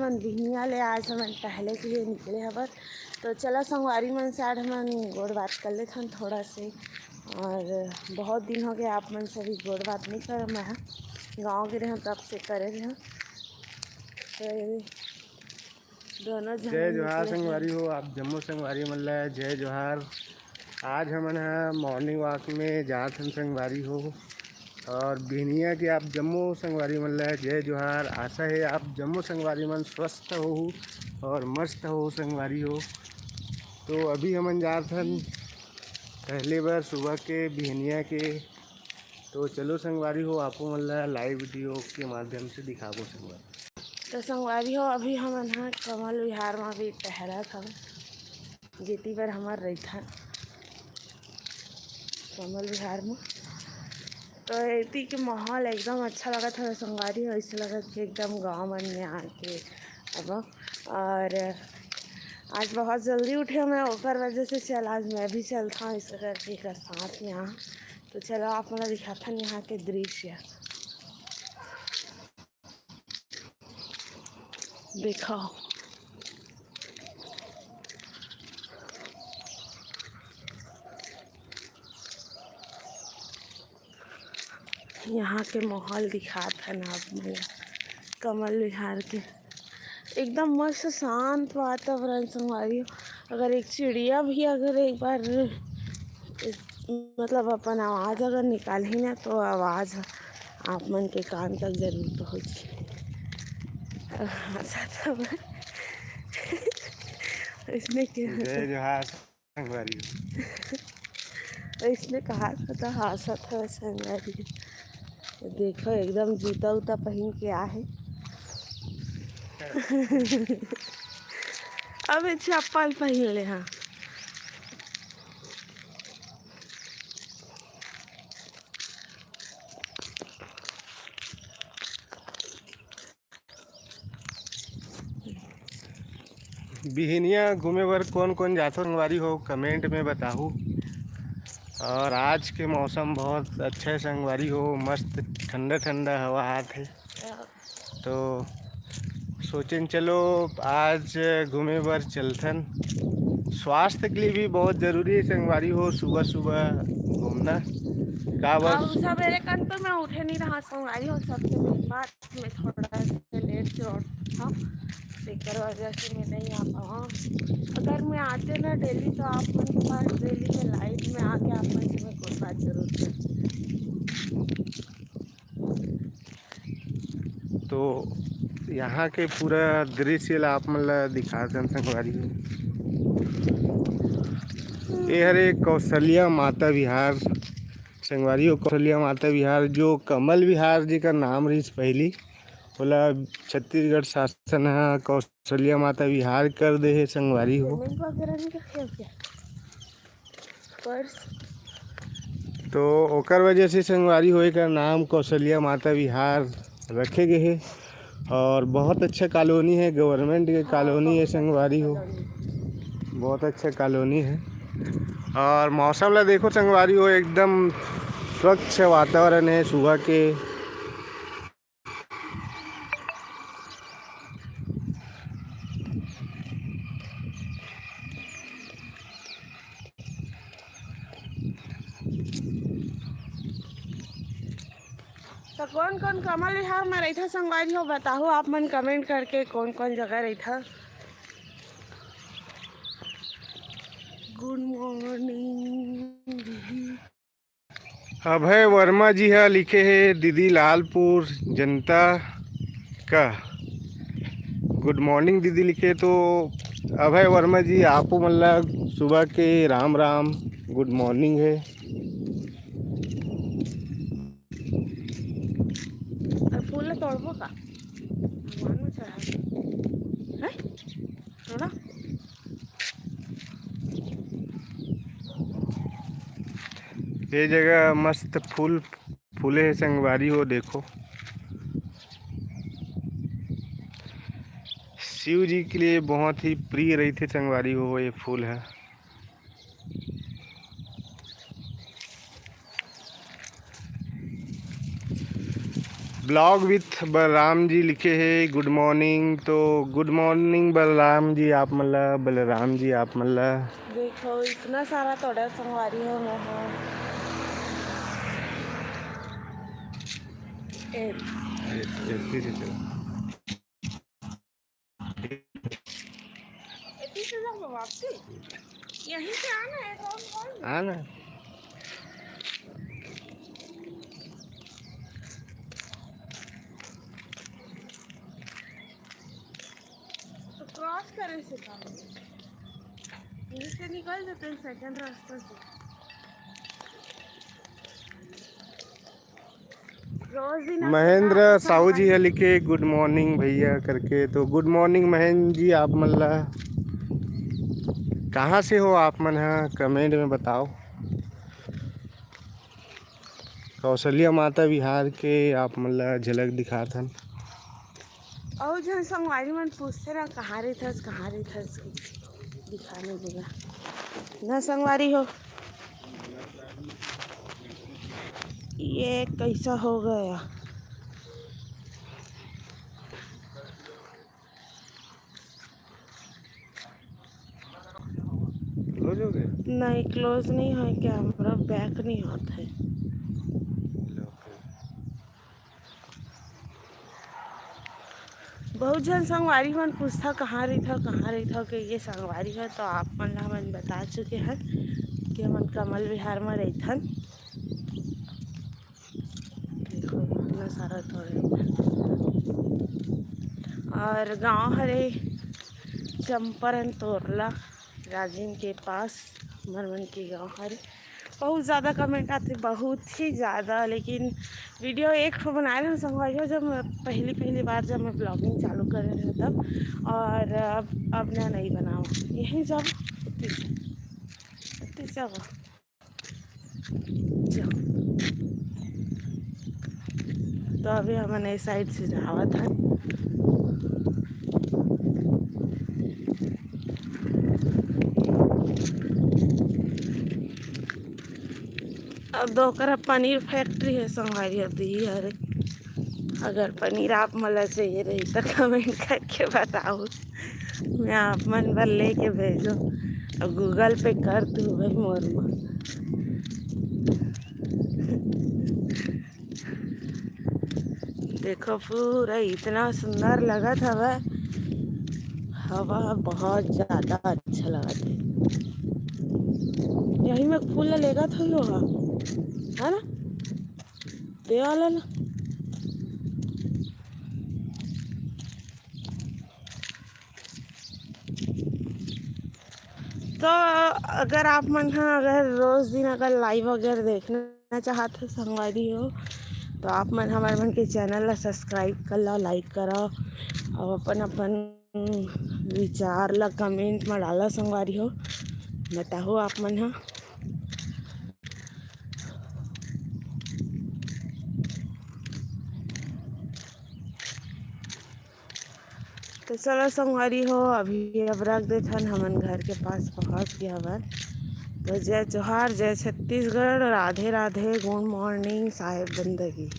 हमन बिहनिया ले आज हमन टहले के लिए निकले हबर। तो चला संगवारी मन से आज हमन गोड़ बात कर लेथन थोड़ा से। और बहुत दिन हो गए आप मन से भी गोड़ बात नहीं कर, मैं गाँव गे रहे तब से करे रहे। तो दोनों जय जन जोहार निकले हैं। संगवारी हो, आप जम्मू संगवारी मन ला जय जोहार। आज हमन ह मॉर्निंग वॉक में जात हन संगवारी हो, और बिहनिया के आप जम्मू संगवारी मन ला जय जोहार। आशा है आप जम्मू संगवारी मन स्वस्थ हो और मस्त हो संगवारी हो। तो अभी हमन जात हन पहले बार सुबह के बिहनिया के। तो चलो संगवारी हो, आपो मन ला लाइव वीडियो के माध्यम से दिखाबो संगवारी। तो संगवारी हो अभी हमन ह कमल विहार में भी टहरत हन, जेती बर हमार रहिथन कमल विहार में। तो एती के माहौल एकदम अच्छा लगत है संगवारी हो, ऐसे लगत कि एकदम गाँव मन में आके अब। और आज बहुत जल्दी उठे मैं, ओकर वजह से चल आज मैं भी चलता हूँ इस करके एक साथ में यहाँ। तो चलो आप मला दिखाता यहाँ के दृश्य देखो। यहाँ के माहौल दिखात है ना आप मला कमल विहार के। एकदम मस्त शांत वातावरण संगवारी। अगर एक चिड़िया भी अगर एक बार मतलब अपन आवाज़ अगर निकाली ना, तो आवाज़ आप मन के कान तक जरूर पहुँची। इसने जय जोहार संगवारी हो। इसने कहा था हासत है संगवारी। देखो एकदम जूता उता पहन के आहे। अब चप्पल पहन ले हाँ। बिहनिया घूमे बर कौन कौन जाथो संगवारी हो कमेंट में बताओ। और आज के मौसम बहुत अच्छा है संगवारी हो, मस्त ठंडा ठंडा हवा आत है। तो सोचें चलो आज घूमे बर चलथन। स्वास्थ्य के लिए भी बहुत ज़रूरी है संगवारी हो सुबह सुबह घूमना। का अब बस सवेरे कन तो मैं उठे नहीं रहा संगवारी हो, सबसे मेन बात मैं थोड़ा सा लेट से उठा, तेकर वजह से मैं नहीं आ पाऊँ। अगर मैं आते ना डेली तो आप मन के पास डेली में लाइव में आके आप मन से मैं कोई बात जरूर करती। तो यहाँ के पूरा दृश्य ला आप मन ला दिखाथन संगवारी हो। ये हरे कौशल्या माता विहार संगवारी हो। कौशल्या माता विहार जो कमल विहार जी का नाम रहीस पहली, ओला छत्तीसगढ़ शासन हा कौशल्या माता विहार कर दे हे संगवारी हो। पेमेंट वगैरह नहीं रखे हो क्या पर्स? तो ओकर वजह से संगवारी हो का नाम कौशल्या माता विहार रखे गए है। और बहुत अच्छा कॉलोनी है, गवर्नमेंट के कॉलोनी है संगवारी हो, बहुत अच्छा कॉलोनी है। और मौसम ला देखो संगवारी हो, एकदम स्वच्छ वातावरण है सुबह के। तो कौन कौन कमल विहार में रही था संगवारी हो बताओ आप मन कमेंट करके, कौन कौन जगह रही था। गुड मॉर्निंग दीदी। अभय वर्मा जी हा लिखे है दीदी लालपुर जनता का। गुड मॉर्निंग दीदी लिखे। तो अभय वर्मा जी आपो मन ला सुबह के राम राम, गुड मॉर्निंग है। और फूल तोड़बो का भगवान में चढ़ा है थोड़ा। ये जगह मस्त फूल फूले है संगवारी हो। देखो शिव जी के लिए बहुत ही प्रिय रही थे संगवारी हो ये फूल है। ब्लॉग विथ बलराम जी लिखे हैं गुड मॉर्निंग। तो गुड मॉर्निंग बलराम जी आप मतलब बलराम जी आप मतलब। देखो इतना सारा थोड़ा संगवारी हो मैं हाँ ऐसे से चलो इतनी से जाओ वापसी यहीं से आना है राउंड आना। तो क्रॉस करे से काम यहीं से निकल जाते हैं सेकंड रास्ते से रोज दिन महेंद्र साहू जी है लिखे गुड मॉर्निंग भैया करके। तो गुड मॉर्निंग महेंद्र जी आप मतलब कहाँ से हो आप मन है कमेंट में बताओ। कौशल्या माता विहार के आप मतलब झलक दिखा था। और जन संगवारी मन पूछते ना कहाँ रही थस दिखाने देगा ना संगवारी हो ये कैसा हो गया। क्लोज हो गए। नहीं क्लोज नहीं है कैमरा बैक नहीं होता है। बहुत जन संगवारी मन पूछता कहाँ रही था कि ये संगवारी है तो आप मन ला मन बता चुके हैं कि मन कमल विहार में रहथन। देखो इतना सारा थोड़े और गांव हरे चंपारण तोरला राजीव के पास मरमन के गांव हरे। बहुत ज़्यादा कमेंट आते बहुत ही ज़्यादा लेकिन वीडियो एक ठो बनाए रहे संगवारी जब पहली बार जब मैं ब्लॉगिंग चालू कर रहे थे तब और अब ना नहीं बनाओ यहीं जब तो अभी हम नए साइड से जावा था। अब दो तरफ पनीर फैक्ट्री है संगवारी दी अरे अगर पनीर आप मला चाहिए रही तो कमेंट करके बताओ मैं आप मन पर लेके भेजो और गूगल पे कर दूँ भाई मोरमा। देखो पूरा इतना सुंदर लगा था वह हवा बहुत ज़्यादा अच्छा लगा था। यही में फूल लेगा था यो है ना दे वाला ना। तो अगर आप मन हाँ अगर रोज़ दिन अगर लाइव वगैरह देखना चाहते संगवारी हो तो आप मन हमारे मन के चैनल ला सब्सक्राइब कर लो लाइक करो और अपन अपन विचार ला कमेंट में डाला संगवारी हो बताओ आप मन हाँ। तो चलो संगवारी हो अभी अब रख देथन हमन घर के पास पहुँच गया हवन। तो जय जोहार जय छत्तीसगढ़ राधे राधे गुड मॉर्निंग साहेब बंदगी।